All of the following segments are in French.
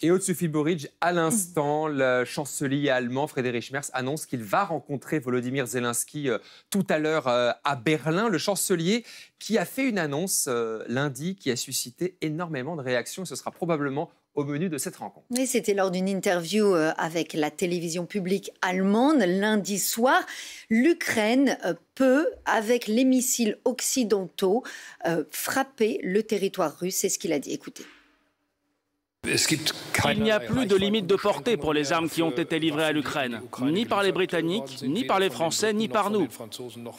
Et Sophie Boric, à l'instant, le chancelier allemand Friedrich Merz annonce qu'il va rencontrer Volodymyr Zelensky tout à l'heure à Berlin. Le chancelier qui a fait une annonce lundi qui a suscité énormément de réactions. Ce sera probablement au menu de cette rencontre. Oui, c'était lors d'une interview avec la télévision publique allemande lundi soir. L'Ukraine peut, avec les missiles occidentaux, frapper le territoire russe. C'est ce qu'il a dit. Écoutez. Il n'y a plus de limite de portée pour les armes qui ont été livrées à l'Ukraine, ni par les Britanniques, ni par les Français, ni par nous,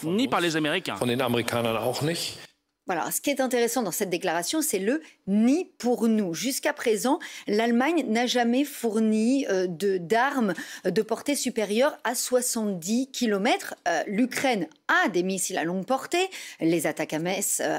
ni par les Américains. Voilà, ce qui est intéressant dans cette déclaration, c'est le « ni pour nous ». Jusqu'à présent, l'Allemagne n'a jamais fourni d'armes de portée supérieure à 70 km. L'Ukraine a des missiles à longue portée, les Atacams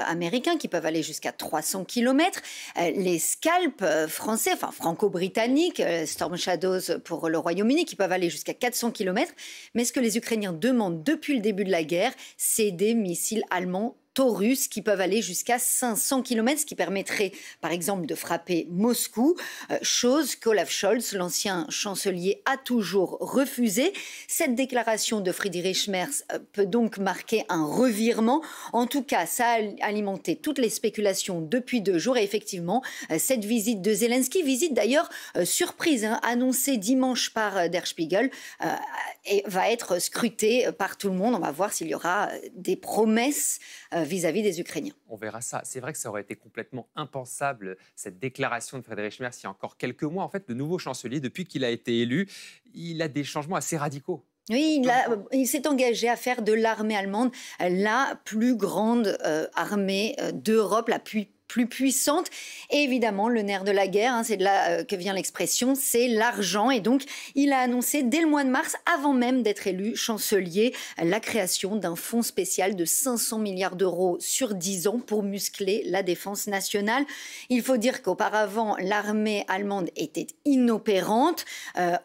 américains qui peuvent aller jusqu'à 300 km, les Scalp français, enfin franco-britanniques, Storm Shadows pour le Royaume-Uni qui peuvent aller jusqu'à 400 km. Mais ce que les Ukrainiens demandent depuis le début de la guerre, c'est des missiles allemands Taurus qui peuvent aller jusqu'à 500 km, ce qui permettrait par exemple de frapper Moscou, chose qu'Olaf Scholz, l'ancien chancelier, a toujours refusé. Cette déclaration de Friedrich Merz peut donc marquer un revirement. En tout cas, ça a alimenté toutes les spéculations depuis 2 jours et effectivement, cette visite de Zelensky, visite d'ailleurs surprise, annoncée dimanche par Der Spiegel, et va être scrutée par tout le monde. On va voir s'il y aura des promesses vis-à-vis des Ukrainiens. On verra ça. C'est vrai que ça aurait été complètement impensable, cette déclaration de Friedrich Merz, il y a encore quelques mois. En fait, le nouveau chancelier, depuis qu'il a été élu, il a des changements assez radicaux. Oui, il s'est engagé à faire de l'armée allemande la plus grande armée d'Europe, la plus puissante. Et évidemment, le nerf de la guerre, c'est de là que vient l'expression, c'est l'argent. Et donc, il a annoncé dès le mois de mars, avant même d'être élu chancelier, la création d'un fonds spécial de 500 milliards d'euros sur 10 ans pour muscler la défense nationale. Il faut dire qu'auparavant, l'armée allemande était inopérante.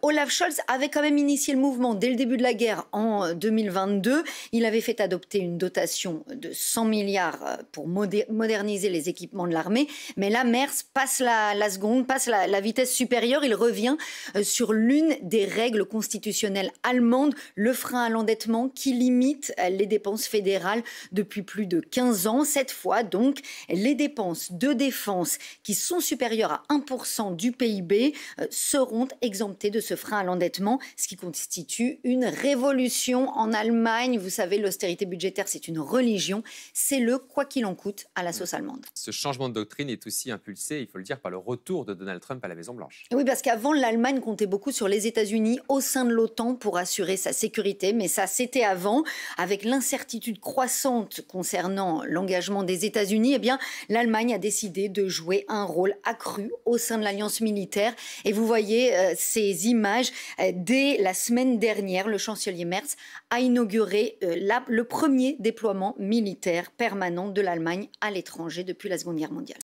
Olaf Scholz avait quand même initié le mouvement dès le début de la guerre en 2022. Il avait fait adopter une dotation de 100 milliards pour moderniser les équipements de l'armée, mais là, Merz passe la seconde, passe la vitesse supérieure. Il revient sur l'une des règles constitutionnelles allemandes, le frein à l'endettement qui limite les dépenses fédérales depuis plus de 15 ans. Cette fois, donc, les dépenses de défense qui sont supérieures à 1% du PIB seront exemptées de ce frein à l'endettement, ce qui constitue une révolution en Allemagne. Vous savez, l'austérité budgétaire, c'est une religion. C'est le quoi qu'il en coûte à la sauce allemande. Ce changement de doctrine est aussi impulsé, il faut le dire, par le retour de Donald Trump à la Maison-Blanche. Oui, parce qu'avant, l'Allemagne comptait beaucoup sur les États-Unis au sein de l'OTAN pour assurer sa sécurité. Mais ça, c'était avant. Avec l'incertitude croissante concernant l'engagement des États-Unis, eh bien, l'Allemagne a décidé de jouer un rôle accru au sein de l'alliance militaire. Et vous voyez ces images. Dès la semaine dernière, le chancelier Merz a inauguré le premier déploiement militaire permanent de l'Allemagne à l'étranger depuis la Seconde Guerre mondiale.